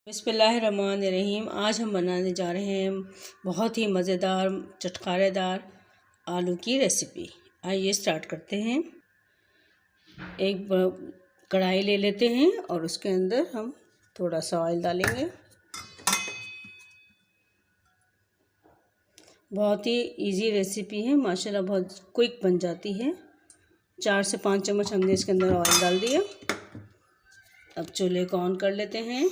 बिस्मिल्लाहिर्रहमानिर्रहीम। आज हम बनाने जा रहे हैं बहुत ही मज़ेदार चटखारेदार आलू की रेसिपी। आइए स्टार्ट करते हैं। एक कढ़ाई ले लेते हैं और उसके अंदर हम थोड़ा सा ऑयल डालेंगे। बहुत ही इजी रेसिपी है, माशाल्लाह बहुत क्विक बन जाती है। 4 से 5 चम्मच हमने इसके अंदर ऑयल डाल दिया। अब चूल्हे को ऑन कर लेते हैं।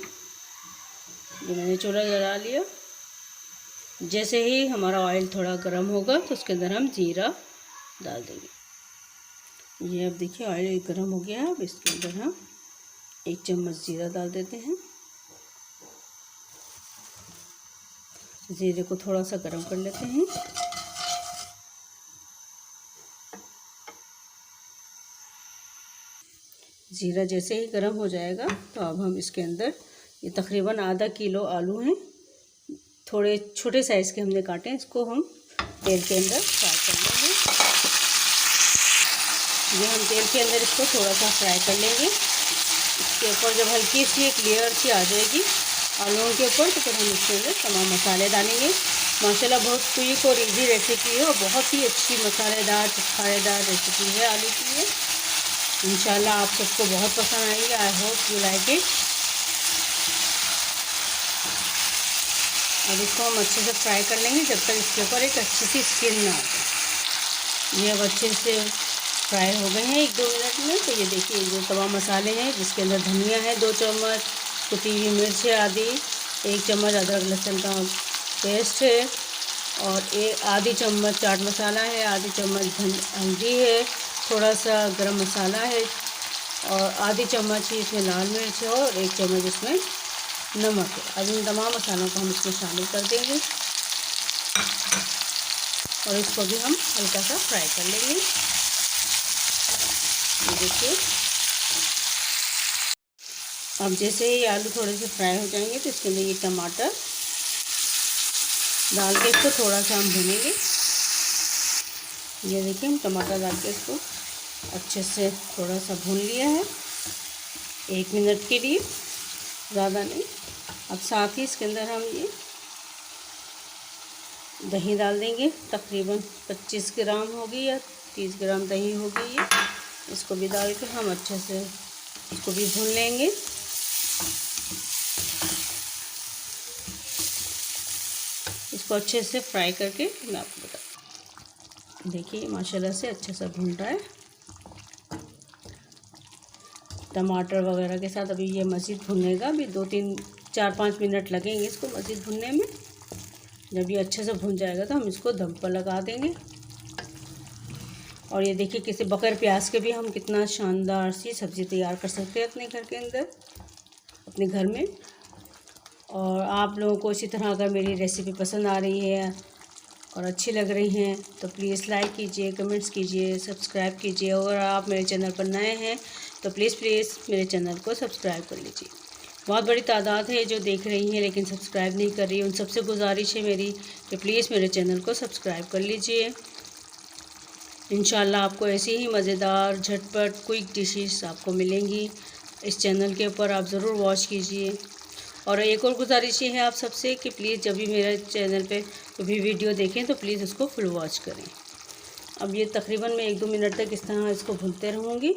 ये मैंने चूल्हा जला लिया। जैसे ही हमारा ऑयल थोड़ा गर्म होगा तो उसके अंदर हम जीरा डाल देंगे। ये अब देखिए ऑयल गर्म हो गया है। अब इसके अंदर हम 1 चम्मच जीरा डाल देते हैं। जीरे को थोड़ा सा गर्म कर लेते हैं। जीरा जैसे ही गर्म हो जाएगा तो अब हम इसके अंदर ये तकरीबन आधा किलो आलू हैं, थोड़े छोटे साइज़ के हमने काटे हैं। इसको हम तेल के अंदर फ्राई कर लेंगे। ये हम तेल के अंदर इसको थोड़ा सा फ्राई कर लेंगे। इसके ऊपर जब हल्की सी एक लेयर सी आ जाएगी आलूओं के ऊपर तो फिर हम इसके अंदर तमाम मसाले डालेंगे। माशाल्लाह बहुत क्विक और इजी रेसिपी है और बहुत ही अच्छी मसालेदार चटखारेदार रेसिपी है आलू की है। इंशाल्लाह आप सबको बहुत पसंद आएंगे। I hope you like it. अब इसको हम अच्छे से फ्राई कर लेंगे जब तक इसके ऊपर एक अच्छी सी स्किन ना आ जाए। ये अब अच्छे से फ्राई हो गए हैं 1-2 मिनट में। तो ये देखिए जो तमाम मसाले हैं जिसके अंदर धनिया है 2 चम्मच, कुटी हुई मिर्च है आधी, 1 चम्मच अदरक लहसुन का पेस्ट है और आधी चम्मच चाट मसाला है, आधी चम्मच हल्दी है, थोड़ा सा गरम मसाला है और आधी चम्मच ही इसमें लाल मिर्च है और 1 चम्मच इसमें नमक है। अब इन तमाम मसालों को हम इसमें शामिल कर देंगे और इसको भी हम हल्का सा फ्राई कर लेंगे। ये देखिए अब जैसे ही आलू थोड़े से फ्राई हो जाएंगे तो इसके अंदर ये टमाटर डाल के इसको थोड़ा सा हम भूनेंगे। ये देखिए हम टमाटर डाल के इसको अच्छे से थोड़ा सा भून लिया है 1 मिनट के लिए, ज़्यादा नहीं। अब साथ ही इसके अंदर हम ये दही डाल देंगे। तकरीबन 25 ग्राम होगी या 30 ग्राम दही होगी ये। इसको भी डाल के हम अच्छे से इसको भी भून लेंगे। इसको अच्छे से फ्राई करके मैं आपको बताती हूँ। देखिए माशाल्लाह से अच्छे से भून रहा है टमाटर वगैरह के साथ। अभी ये मज़ीद भुनेगा, अभी 2-3-4-5 मिनट लगेंगे इसको मज़ीद भुनने में। जब ये अच्छे से भुन जाएगा तो हम इसको दम पर लगा देंगे। और ये देखिए किसी बगैर प्याज के भी हम कितना शानदार सी सब्ज़ी तैयार कर सकते हैं अपने घर के अंदर, अपने घर में। और आप लोगों को इसी तरह अगर मेरी रेसिपी पसंद आ रही है और अच्छी लग रही हैं तो प्लीज़ लाइक कीजिए, कमेंट्स कीजिए, सब्सक्राइब कीजिए। और आप मेरे चैनल पर नए हैं तो प्लीज़ मेरे चैनल को सब्सक्राइब कर लीजिए। बहुत बड़ी तादाद है जो देख रही हैं लेकिन सब्सक्राइब नहीं कर रही। उन सबसे गुजारिश है मेरी कि प्लीज़ मेरे चैनल को सब्सक्राइब कर लीजिए। इंशाल्लाह आपको ऐसी ही मज़ेदार झटपट क्विक डिशेस आपको मिलेंगी इस चैनल के ऊपर। आप ज़रूर वॉच कीजिए। और एक और गुजारिश ये है आप सबसे कि प्लीज़ जब भी मेरे चैनल पे कभी वीडियो देखें तो प्लीज़ उसको फुल वॉच करें। अब ये तकरीबन मैं 1-2 मिनट तक इस तरह इसको भूनते रहूँगी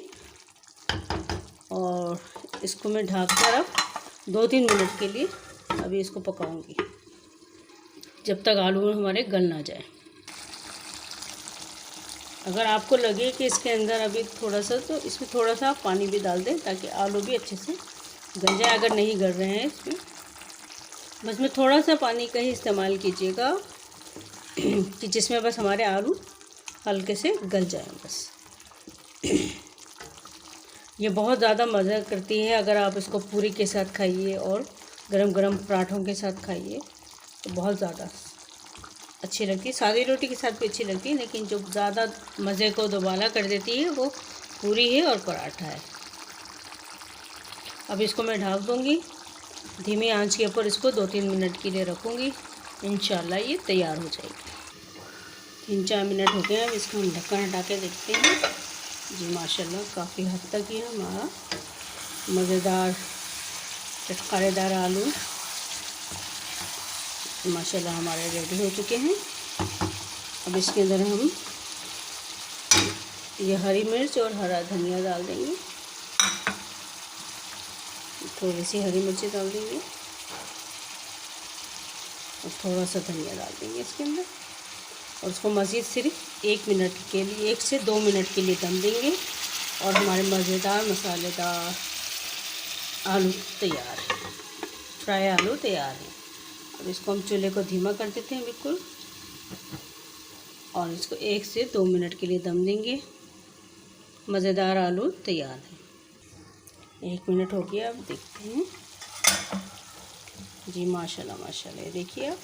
और इसको मैं ढक कर अब 2-3 मिनट के लिए अभी इसको पकाऊंगी जब तक आलू हमारे गल ना जाए। अगर आपको लगे कि इसके अंदर अभी थोड़ा सा तो इसमें थोड़ा सा पानी भी डाल दें ताकि आलू भी अच्छे से गल जाए। अगर नहीं गल रहे हैं इसमें बस में थोड़ा सा पानी का ही इस्तेमाल कीजिएगा कि जिसमें बस हमारे आलू हल्के से गल जाए बस। ये बहुत ज़्यादा मज़ा करती है। अगर आप इसको पूरी के साथ खाइए और गरम गरम पराठों के साथ खाइए तो बहुत ज़्यादा अच्छी लगती है। सादी रोटी के साथ भी अच्छी लगती है लेकिन जो ज़्यादा मज़े को दोबारा कर देती है वो पूरी है और पराठा है। अब इसको मैं ढक दूँगी, धीमी आंच के ऊपर इसको 2-3 मिनट के लिए रखूँगी। इंशाल्लाह ये तैयार हो जाएगी। 3-4 मिनट हो गए हैं। अब इसको हम ढक्कन हटा के देखते हैं। जी माशाल्लाह काफ़ी हद तक ये हमारा मज़ेदार चटकारेदार आलू माशाल्लाह हमारे रेडी हो चुके हैं। अब इसके अंदर हम ये हरी मिर्च और हरा धनिया डाल देंगे। थोड़ी सी हरी मिर्ची डाल देंगे और थोड़ा सा धनिया डाल देंगे इसके अंदर, और उसको मज़ीद सिर्फ 1 मिनट के लिए, 1 से 2 मिनट के लिए दम देंगे और हमारे मज़ेदार मसालेदार आलू तैयार है, फ्राई आलू तैयार है। अब इसको हम चूल्हे को धीमा कर देते हैं बिल्कुल, और इसको 1 से 2 मिनट के लिए दम देंगे। मज़ेदार आलू तैयार है। 1 मिनट हो गया, अब देखते हैं जी। माशाल्लाह माशाल्लाह, ये देखिए आप,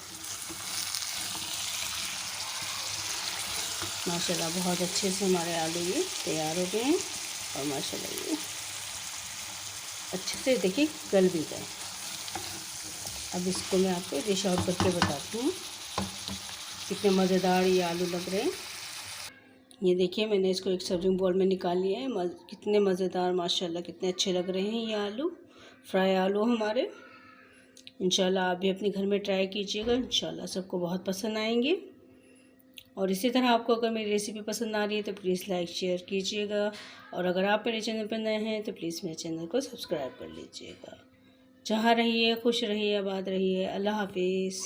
माशाल्लाह बहुत अच्छे से हमारे आलू ये तैयार हो गए हैं और माशाल्लाह ये अच्छे से देखिए गल भी गए। अब इसको मैं आपको डिश आउट करके बताती हूँ कितने मज़ेदार ये आलू लग रहे हैं। ये देखिए मैंने इसको एक सर्विंग बोल में निकाल लिया है। कितने मज़ेदार माशाल्लाह, कितने अच्छे लग रहे हैं ये आलू, फ्राई आलू हमारे। इंशाल्लाह आप भी अपने घर में ट्राई कीजिएगा, इंशाल्लाह सबको बहुत पसंद आएंगे। और इसी तरह आपको अगर मेरी रेसिपी पसंद आ रही है तो प्लीज़ लाइक शेयर कीजिएगा, और अगर आप मेरे चैनल पर नए हैं तो प्लीज़ मेरे चैनल को सब्सक्राइब कर लीजिएगा। जहाँ रहिए खुश रहिए, आबाद रहिए। अल्लाह हाफिज़।